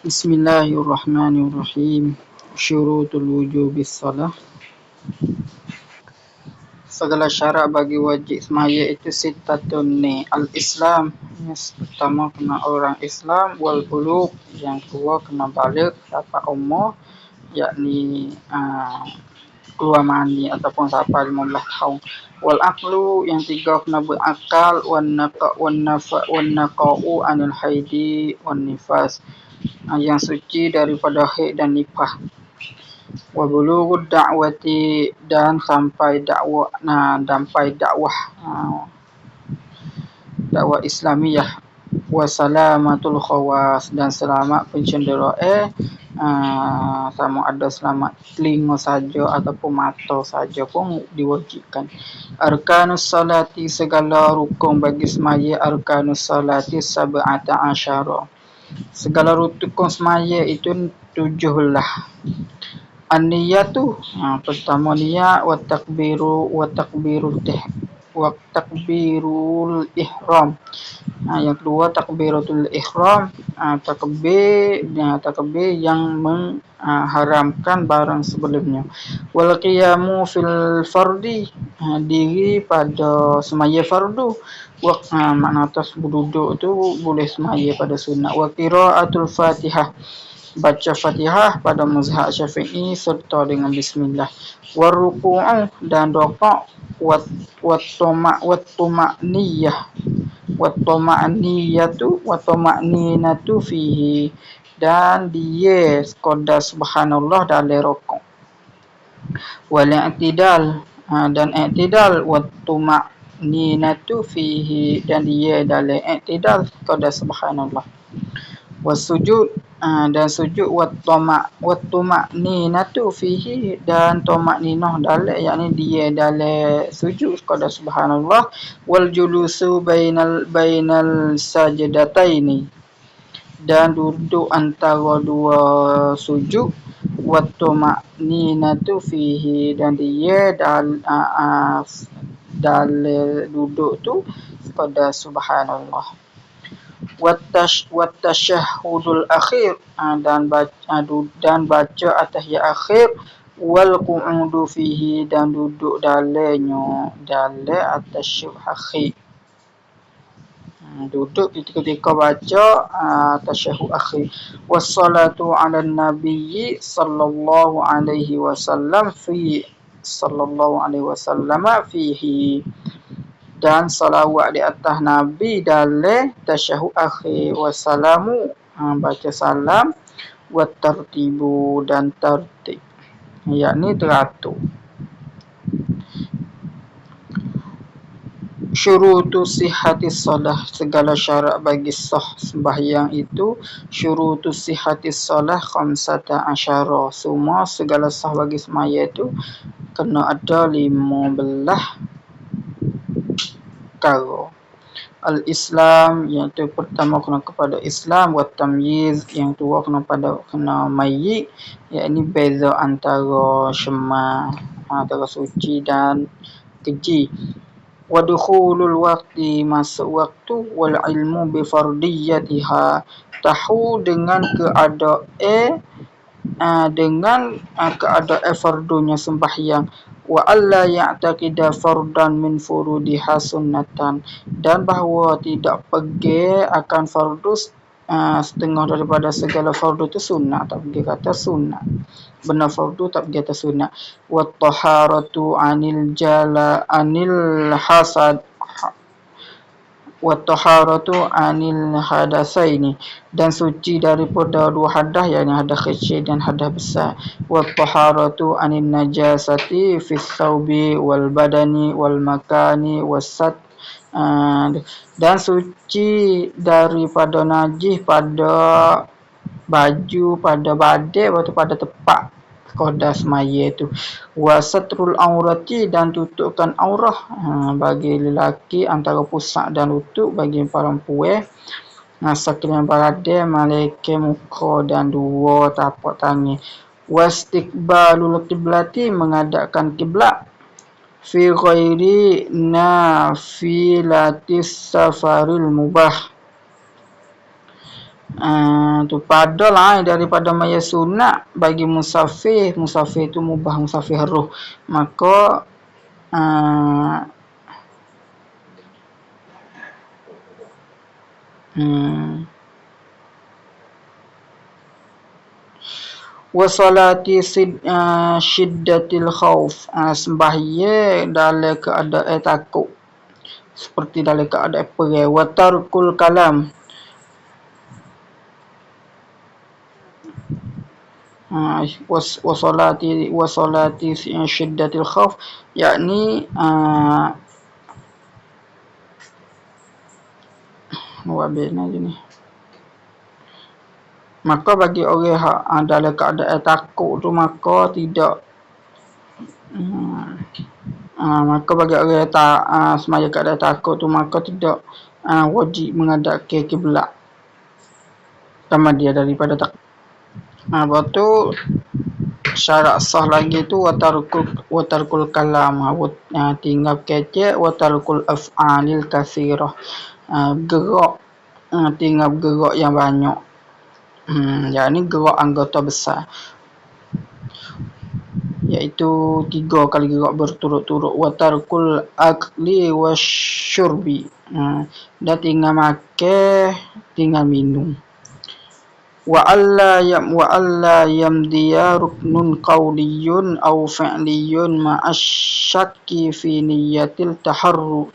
Bismillahirrahmanirrahim. Syurutul wujubis salah. Segala syarat bagi wajib semaya itu sitatun ni. Al-Islam, yang pertama kena orang Islam. Wal bulugh, yang kedua kena balik dapat umur, yakni keluar mani ataupun sampai 15 tahun. Wal aqlu, yang tiga kena berakal. Wan naqa'u anil haidi wan nifas, yang suci daripada haid dan nifas. Wa bulughud da'wati, dan sampai dakwah dakwah Islamiyah. Wa salamatul khawas, dan selamat pencendera sama ada selamat telinga saja ataupun mata saja pun diwajibkan. Arkanus salati, segala rukun bagi semaya. Arkanus salati sab'ata asyara, segala rukun semaya itu 17. An-niyatu, pertama niat, wa takbirul ihram. Yang kedua takbiratul ihram, takbir yang mengharamkan barang sebelumnya. Wal qiyamu fil fardi, diri pada semaya fardu. Makna atas berduduk tu boleh semaya pada sunat. Wa qiraatul fatihah, baca Fatihah pada mazhab Syafi'i serta dengan bismillah. Waruku'u, dan rakaat. Wattoma'ninatu fihi, dan dia sekadar subhanallah dalam rakaat. Wal i'tidal, dan i'tidal. Wattoma'ninatu fihi, dan dia dalam i'tidal sekadar subhanallah. Wasujud, dan sujud. Wattoma'ninatu fihi, dan toma'ninah dalam, yakni dia dalam sujud sekadar subhanallah. Wal julusu bainal sajdataini, dan duduk antara dua sujud. Wattoma'ninatu fihi, dan dia dalam duduk tu sekadar subhanallah. Wattasyahhudul akhir, dan baca atahiyat akhir. Wal qu'udu fihi, dan duduk dalam atasyahhud akhir. Duduk ketika baca tasyahhud akhir. Wassalatu 'alan nabiyyi sallallahu alaihi wasallam fihi, dan salawat di atas Nabi dalam tasyahud akhir. Wassalamu, baca salam. Wattartibu, dan tertib, yakni teratur. Syurutus sihhatis salah, segala syarat bagi sah sembahyang itu. Syurutus sihhatis salah khamsata asyara, semua segala sah bagi semaya itu kena ada 15 perkara. Al-Islam, iaitu pertama kena kepada Islam. Wa tamyiz, yang kedua kena mayyiz, yakni beza antara syema, antara suci dan keji. Wa dukhulul waqti, masuk waktu. Wal ilmu bi fardiyatiha, tahu dengan keadaan fardunya sembahyang. Wa alla ya'taqida fardan min furudiha sunnatan, dan bahawa tidak pergi akan fardu setengah daripada segala fardu itu sunnah, tak pergi kata sunnah. Benar fardu tak pergi kata sunnah. Wa taharatu anil hasad, wa taharatu anil hadasaini, dan suci daripada dua hadas, yakni hadas kecil dan hadas besar. Wa taharatu anin najasati fis thawbi wal badani wal makani wasat, dan suci daripada najis pada baju, pada badan, atau pada tempat sekadar semaya itu. Wa satrul aurati, dan tutupkan aurah bagi lelaki antara pusat dan lutut, bagi perempuan sekalian badan, malaikat muka dan dua tapak tangan. Wastiqbalul qiblati, menghadapkan kiblat. Fi ghairi nafilatis safaril mubah, Tu padalah daripada maya sunat bagi musafir. Musafir tu mubah, musafir haruh. Maka wa salati syiddatil khauf, sembahyang dalam keadaan takut, seperti dalam keadaan perang. Wa tarkul kalam, wa salati syiddatil khauf, yakni wabena je ni. Maka bagi orang dalam keadaan takut tu, maka tidak maka bagi orang semaya keadaan takut tu, maka tidak wajib menghadap ke kiblat sama dia daripada takut. Lepas tu syarat sah lagi tu watarkul kalam, tinggal kecek, watarkul af'alil kathirah, gerak, tinggal gerak yang banyak. Yang ni gerak anggota besar, iaitu 3 kali gerak berturut-turut. Watarkul akli wasyurbi, dan tinggal makan, tinggal minum. Wa alla yamdiya ruknun qawliyun aw fi'liyun ma'asyakki fi niyyatil taharrum,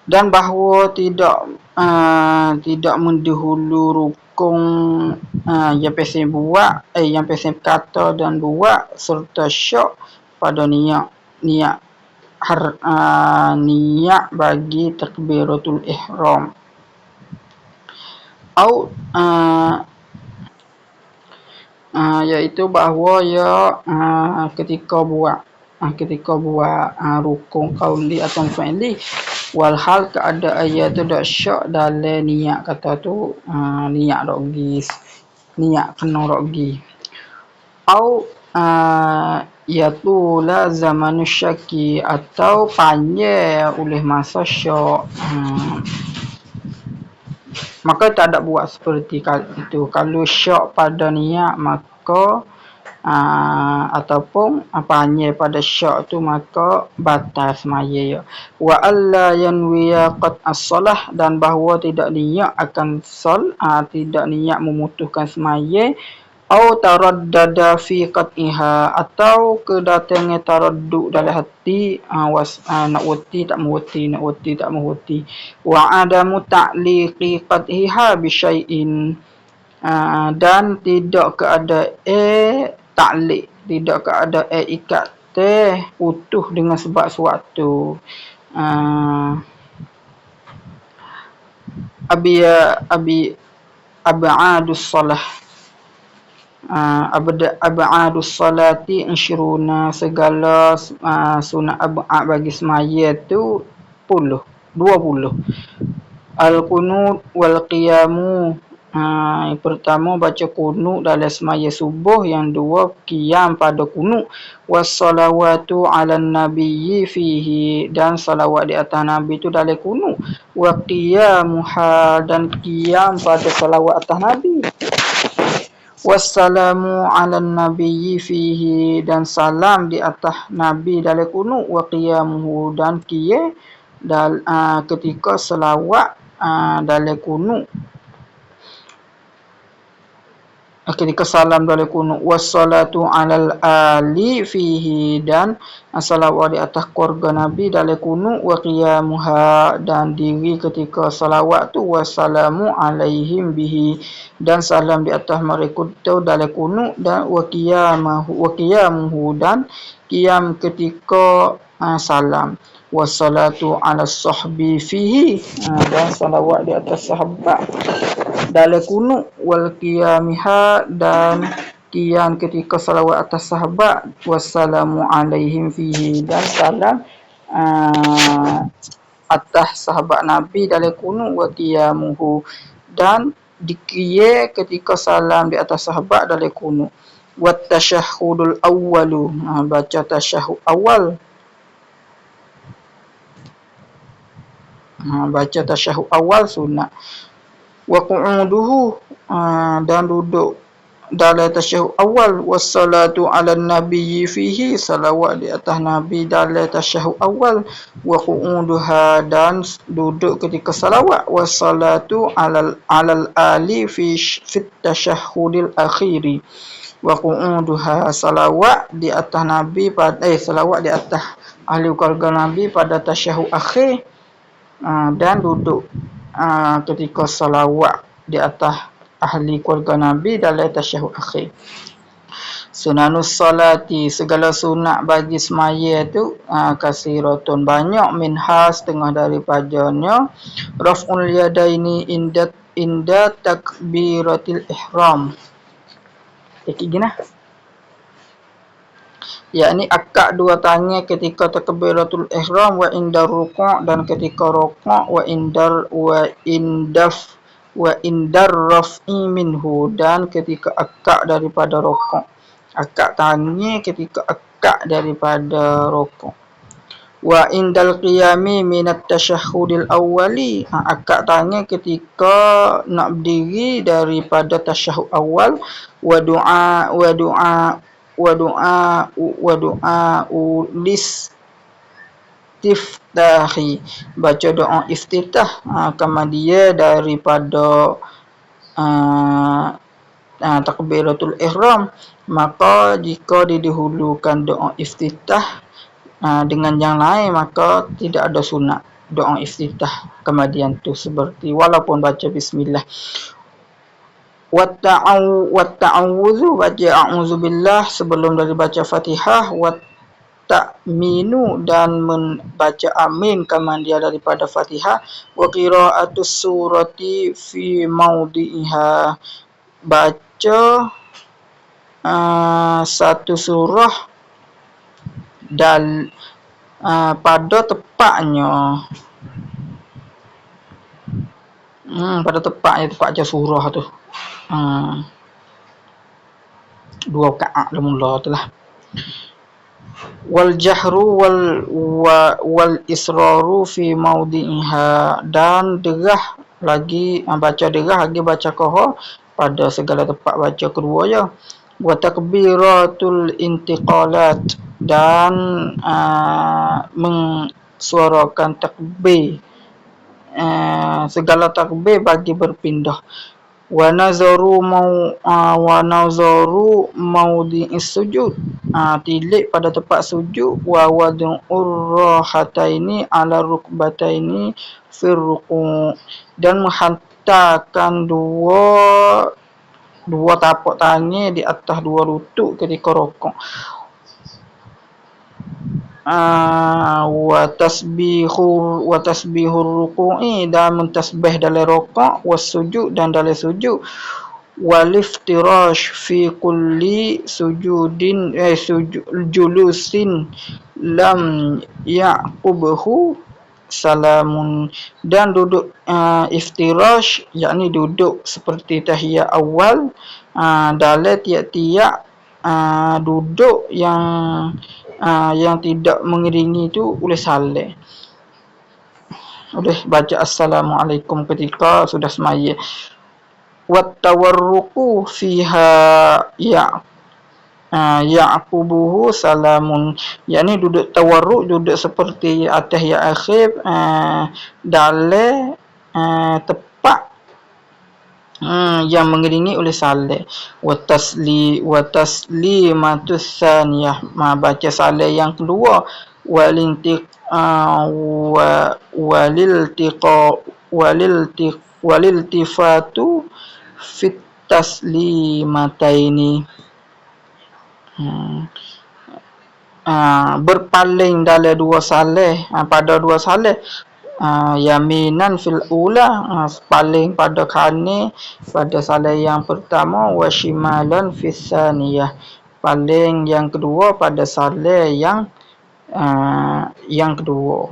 dan bahawa tidak mendahulu rukun yang pesen buat, yang pesen kata dan buat, serta syak pada niat bagi takbiratul ihram. Iaitu bahawa ketika buat rukun qauli atau fi'li, walhal keadaan ia tu dak syak dalam niat kata tu, niat kena rogi. Yatula zamanu syaki, atau panjang oleh masa syak. Maka tak ada buat seperti itu. Kalau syak pada niat, maka ataupun panjang pada syak tu, maka batal semaya. Wa alla yanwiya qat as-salah, dan bahawa tidak niat akan tidak niat memutuskan semaya. Au taraddada fi qat'iha, atau kedatangan taraddud dalam hati, nak wati tak mewati. Wa adamu ta'liqi qat'iha bi syai'in, dan tidak keadaan ta'liq, tidak keadaan ikat utuh dengan sebab suatu. Ab'adus salah, ab'adus salati insyruna, segala sunat ab'ad bagi semaya tu 20. Al-qunut wal qiyamu, yang pertama baca kunut dalam semaya subuh, yang dua qiyam pada kunut. Wassalawatu ala nabiyyi fihi, dan salawat di atas nabi tu dalam kunut. Wa qiyamuha, dan qiyam pada salawat atas nabi. Wassalamu ala nabiyyi fihi, dan salam di atas nabi dalam kunut. Wa qiyamuhu, dan qiyam ketika selawat dalam kunut, ketika salam dalam kunut. Wassalatu alal ali fihi, dan salawat di atas keluarga nabi dalam kunut. Wa qiyamuha, dan diri ketika salawat tu. Wassalamu alaihim bihi, dan salam di atas mereka tu dalam kunut. Dan wa qiyamuhu, dan qiyam ketika salam. Wassalatu ala sahbi fihi, dan salawat di atas sahabat dalam kunut. Wal qiyamiha, dan qiyam ketika salawat atas sahabat. Wassalamu alaihim fihi, dan salam atas sahabat nabi dalam kunut. Wa qiyamuhu, dan diqiyam ketika salam di atas sahabat dalam kunut. Wat tasyahhudul awwalu, baca tasyahud awal. Baca tasyahud awal sunat. Wa qu'uduhu, dan duduk dalam tasyahud awal. Wassalatu ala nabiyyi fihi, salawat di atas nabi dalam tasyahud awal. Wa qu'uduha, dan duduk ketika salawat. Wassalatu alal ali fi tasyahudil akhiri. Wa qu'uduha, salawat di atas nabi pada salawat di atas ahli keluarga nabi pada tasyahud akhir, dan duduk ketika salawat di atas ahli keluarga nabi dalam tasyahud akhir. Sunanus salati, segala sunat bagi semaya tu kasiratun, banyak, minha, setengah daripadanya raf'ul yadaini inda takbiratil ihram. Gini yakni akad dua tangan ketika takbiratul ihram, wa indar ruku', dan ketika rukuk, wa indar raf'i minhu, dan ketika akad daripada rukuk. Akad tangan ketika akad daripada rukuk. Wa indal qiyami minat tasyahudil awwali, akad tangan ketika nak berdiri daripada tasyahud awal. Wa du'a listiftahi, baca doa iftitah kama dia daripada takbiratul ihram. Maka jika didahulukan doa iftitah dengan yang lain, maka tidak ada sunat doa iftitah kemudian tu, seperti walaupun baca bismillah. Watta'awudhu, baca a'udzubillah sebelum dari baca Fatihah. Watta'minu, dan membaca amin kemudian daripada Fatihah. Wa qira'atus surati fi mawdi'iha, baca satu surah dan pada tepatnya, pada tepatnya tepat je surah tu. 2 rakaat dah mula tu lah. Wal jahru wal israru fi mawdi'iha, dan derah lagi, baca derah lagi baca qahar pada segala tempat baca kedua je. Wa takbiratul intiqalat, dan mensuarakan takbir, segala takbir bagi berpindah. Wa nazaru mawdi'is sujud, tilik pada tempat sujud. Wa wad'ur rahataini ala rukbataini fir ruku', dan menghantarkan dua tapak tangan di atas dua lutut ketika rukuk. Wa tasbihur ruku'i, dan mentasbih dalam rukuk. Was sujud, dan dalam sujud. Wal iftirash fi kulli sujudin julusin lam ya'qubhu salamun, dan duduk iftirash yakni duduk seperti tahiyat awal, dalam tiap-tiap duduk yang tidak mengiringi itu oleh salam. Boleh baca assalamualaikum ketika sudah semaya. Wat tawarruqu fiha ya'qubuhu salamun, yakni duduk tawarruk, duduk seperti atas yang akhir dalam tepat yang mengiringi oleh salam. Wa taslimatus tsaniyah, baca salam yang kedua. Waliltifatu fit taslimataini, berpaling dalam dua salam, pada dua salam. Yaminan fil ula, paling pada kanan pada salam yang pertama. Wa shimalan fis saniyah, paling yang kedua pada salam yang kedua.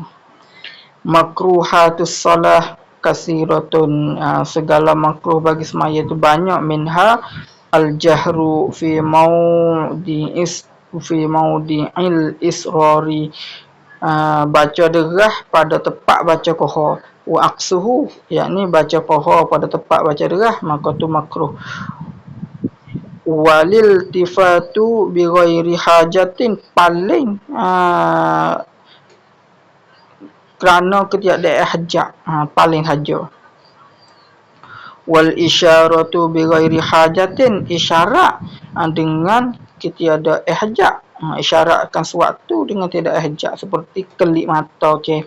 Makruhatus salah kasiratun, segala makruh bagi semaya itu banyak. Minha al jahru fi mawdi'il israri, baca derah pada tempat baca qahar. Wa aqsuhu, yakni baca paha pada tempat baca derah, maka tu makruh. Walil tifatu bi ghairi hajatin, paling kerana ketiadaan hajat, paling saja. Wal isyaratu bi ghairi hajatin, isyarat dengan ketiadaan hajat, isyaratkan sesuatu dengan tiada hajat, seperti kelip mata, okey.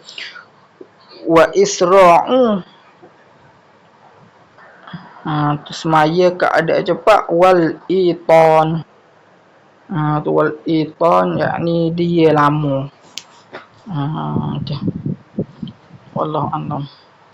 Wa isra'u, semaya keadaan cepat. Wal iton, tu wal iton, yakni dia lama. Okey. Wallahu a'lam.